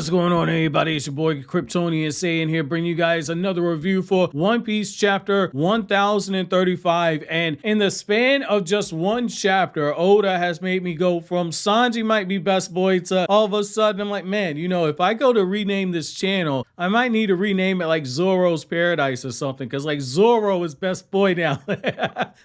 What's going on, everybody? It's your boy Kryptonian saying here, bringing you guys another review for One Piece chapter 1035. And in the span of just one chapter, Oda has made me go from Sanji might be best boy to all of a sudden I'm like, man, you know, if I go to rename this channel, I might need to rename it like Zoro's Paradise or something, because like Zoro is best boy now.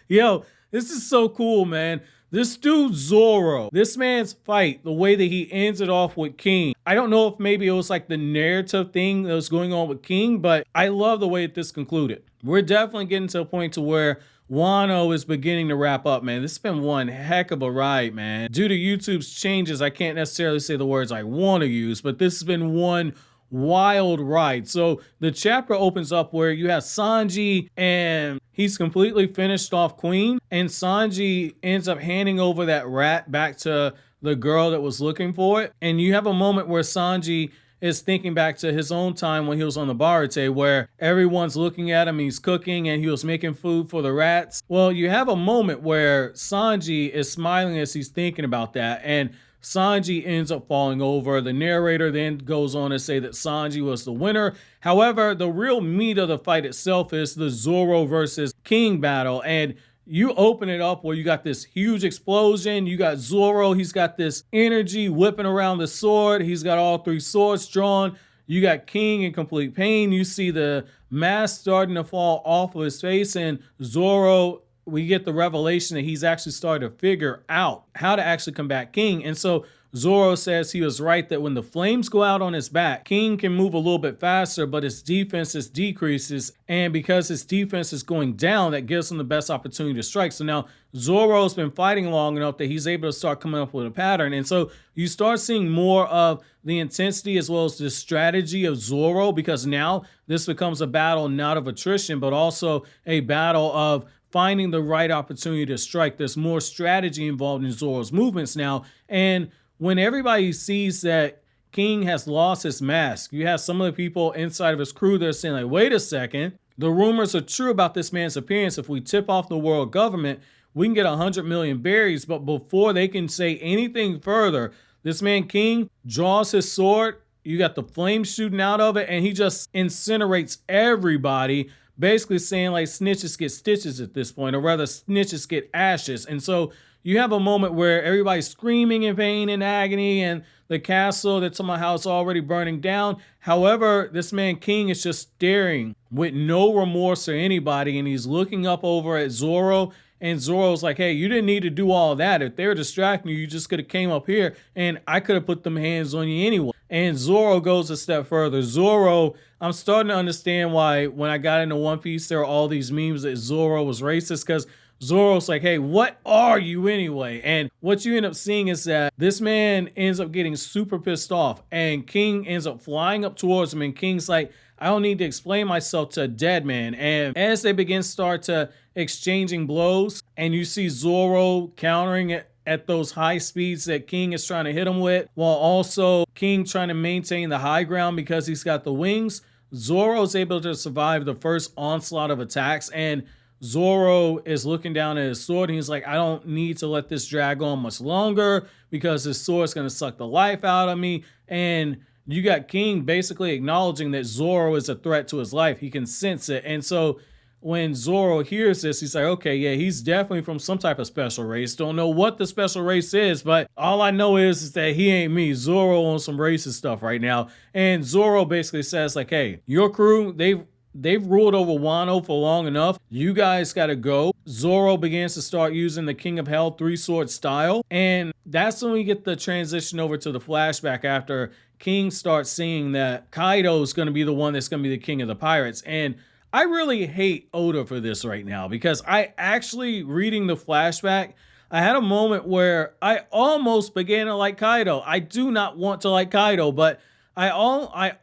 Yo, this is so cool, man. This dude Zoro, this man's fight, the way that he ends it off with King. I don't know if maybe it was like the narrative thing that was going on with King, but I love the way that this concluded. We're definitely getting to a point to where Wano is beginning to wrap up, man. This has been one heck of a ride, man. Due to YouTube's changes, I can't necessarily say the words I want to use, but this has been one wild ride. So the chapter opens up where you have Sanji and he's completely finished off Queen, and Sanji ends up handing over that rat back to the girl that was looking for it. And you have a moment where Sanji is thinking back to his own time when he was on the Barate, where everyone's looking at him, he's cooking and he was making food for the rats. Well, you have a moment where Sanji is smiling as he's thinking about that, and Sanji ends up falling over. The narrator then goes on to say that Sanji was the winner. However, the real meat of the fight itself is the Zoro versus King battle. And you open it up where you got this huge explosion. You got Zoro. He's got this energy whipping around the sword. He's got all three swords drawn. You got King in complete pain. You see the mask starting to fall off of his face, and Zoro, we get the revelation that he's actually started to figure out how to actually combat King. And so Zoro says he was right that when the flames go out on his back, King can move a little bit faster, but his defense decreases. And because his defense is going down, that gives him the best opportunity to strike. So now Zoro's been fighting long enough that he's able to start coming up with a pattern. And so you start seeing more of the intensity as well as the strategy of Zoro, because now this becomes a battle not of attrition, but also a battle of finding the right opportunity to strike. There's more strategy involved in Zoro's movements now. And when everybody sees that King has lost his mask, you have some of the people inside of his crew that are saying like, wait a second, the rumors are true about this man's appearance. If we tip off the world government, we can get 100 million berries. But before they can say anything further, this man King draws his sword, you got the flames shooting out of it, and he just incinerates everybody, basically saying like snitches get stitches at this point, or rather snitches get ashes. And so you have a moment where everybody's screaming in pain and agony, and the castle that's on my house already burning down. However, this man King is just staring with no remorse for anybody, and he's looking up over at Zoro, and Zoro's like, hey, you didn't need to do all that. If they were distracting you, you just could have came up here and I could have put them hands on you anyway. And Zoro goes a step further. Zoro, I'm starting to understand why when I got into One Piece, there are all these memes that Zoro was racist, because Zoro's like, hey, what are you anyway? And what you end up seeing is that this man ends up getting super pissed off, and King ends up flying up towards him, and King's like, I don't need to explain myself to a dead man. And as they start to exchanging blows, and you see Zoro countering it at those high speeds that King is trying to hit him with, while also King trying to maintain the high ground because he's got the wings, Zoro's able to survive the first onslaught of attacks. And Zoro is looking down at his sword, and he's like, I don't need to let this drag on much longer because this sword's going to suck the life out of me. And you got King basically acknowledging that Zoro is a threat to his life. He can sense it. And so when Zoro hears this, he's like, okay, yeah, he's definitely from some type of special race. Don't know what the special race is, but all I know is that he ain't me. Zoro on some racist stuff right now. And Zoro basically says like, hey, your crew, they've ruled over Wano for long enough. You guys got to go. Zoro begins to start using the King of Hell 3-sword style. And that's when we get the transition over to the flashback after King starts seeing that Kaidou is going to be the one that's going to be the king of the pirates. And I really hate Oda for this right now, because I actually, reading the flashback, I had a moment where I almost began to like Kaidou. I do not want to like Kaidou, but I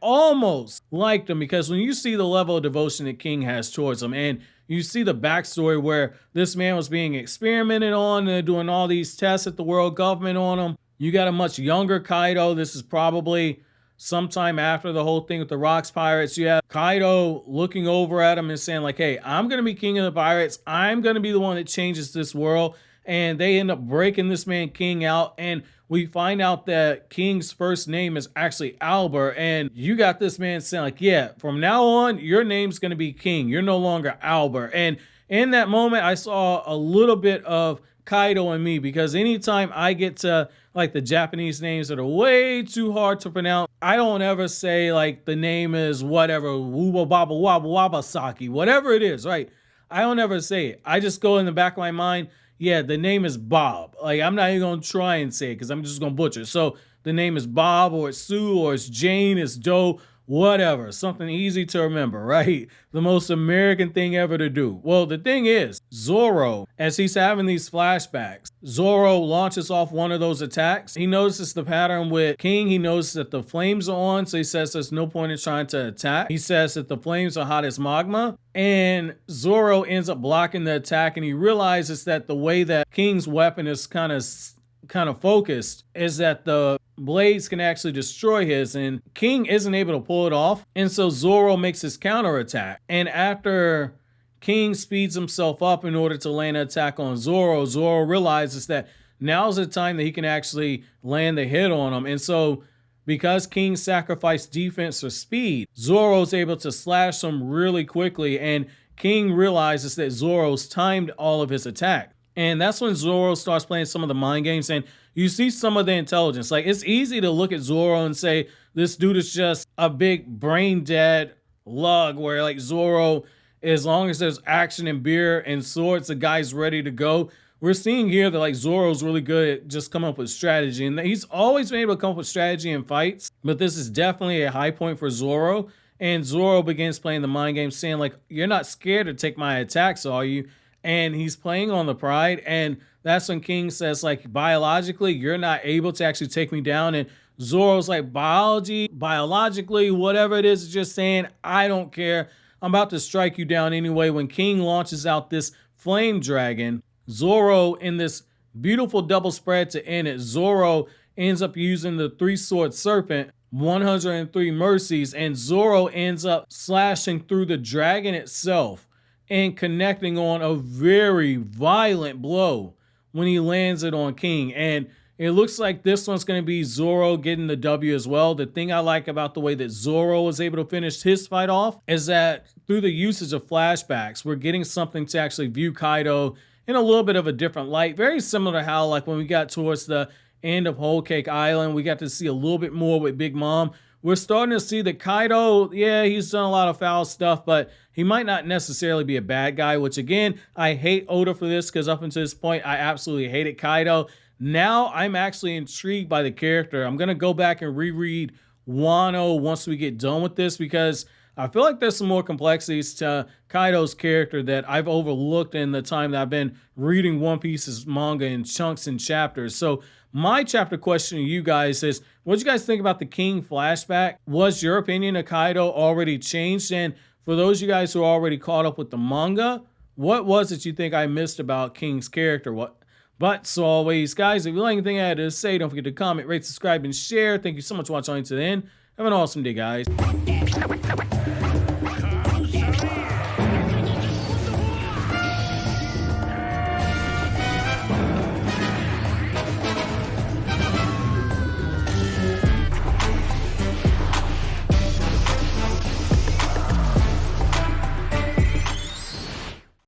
almost liked him, because when you see the level of devotion that King has towards him, and you see the backstory where this man was being experimented on and doing all these tests at the world government on him. You got a much younger Kaidou. This is probably sometime after the whole thing with the Rocks Pirates. You have Kaidou looking over at him and saying like, hey, I'm going to be king of the pirates. I'm going to be the one that changes this world. and they end up breaking this man King out, and we find out that King's first name is actually Albert, and you got this man saying like, yeah, from now on, your name's going to be King. You're no longer Albert. And in that moment, I saw a little bit of Kaidou in me, because anytime I get to like the Japanese names that are way too hard to pronounce, I don't ever say like the name is whatever, Wuba Baba Waba Wabasaki, whatever it is, right? I don't ever say it. I just go in the back of my mind, yeah, the name is Bob. Like, I'm not even going to try and say it because I'm just going to butcher it. So the name is Bob, or it's Sue, or it's Jane, it's Joe, whatever. Something easy to remember, right? The most American thing ever to do. Well, the thing is, Zoro, as he's having these flashbacks, Zoro launches off one of those attacks. He notices the pattern with King. He notices that the flames are on, so he says there's no point in trying to attack. He says that the flames are hot as magma, and Zoro ends up blocking the attack, and he realizes that the way that King's weapon is kind of focused is that the blades can actually destroy his, and King isn't able to pull it off. And so Zoro makes his counterattack, and after King speeds himself up in order to land an attack on Zoro, Zoro realizes that now's the time that he can actually land the hit on him. And so because King sacrificed defense for speed, Zoro's able to slash him really quickly, and King realizes that Zoro's timed all of his attack. And that's when Zoro starts playing some of the mind games, and you see some of the intelligence. Like, it's easy to look at Zoro and say, this dude is just a big brain dead lug, where like Zoro, as long as there's action and beer and swords, the guy's ready to go. We're seeing here that like Zoro's really good at just coming up with strategy, and he's always been able to come up with strategy in fights, but this is definitely a high point for Zoro. And Zoro begins playing the mind game, saying like, you're not scared to take my attacks, are you? And he's playing on the pride, and that's when King says like, biologically, you're not able to actually take me down. And Zoro's like, biologically, whatever it is, just saying, I don't care. I'm about to strike you down anyway. When King launches out this flame dragon, Zoro, in this beautiful double spread to end it, Zoro ends up using the 3-sword serpent, 103 mercies, and Zoro ends up slashing through the dragon itself and connecting on a very violent blow when he lands it on King. And it looks like this one's going to be Zoro getting the W as well. The thing I like about the way that Zoro was able to finish his fight off is that through the usage of flashbacks, we're getting something to actually view Kaidou in a little bit of a different light. Very similar to how, like, when we got towards the end of Whole Cake Island, we got to see a little bit more with Big Mom. We're starting to see that Kaidou, yeah, he's done a lot of foul stuff, but he might not necessarily be a bad guy, which again, I hate Oda for this, because up until this point, I absolutely hated Kaidou. Now I'm actually intrigued by the character. I'm going to go back and reread Wano once we get done with this, because I feel like there's some more complexities to Kaidou's character that I've overlooked in the time that I've been reading One Piece's manga in chunks and chapters. So my chapter question to you guys is, what do you guys think about the King flashback? Was your opinion of Kaidou already changed? And for those of you guys who are already caught up with the manga, what was it you think I missed about King's character? But so always, guys, if you like anything I had to say, don't forget to comment, rate, subscribe, and share. Thank you so much for watching to the end. Have an awesome day, guys.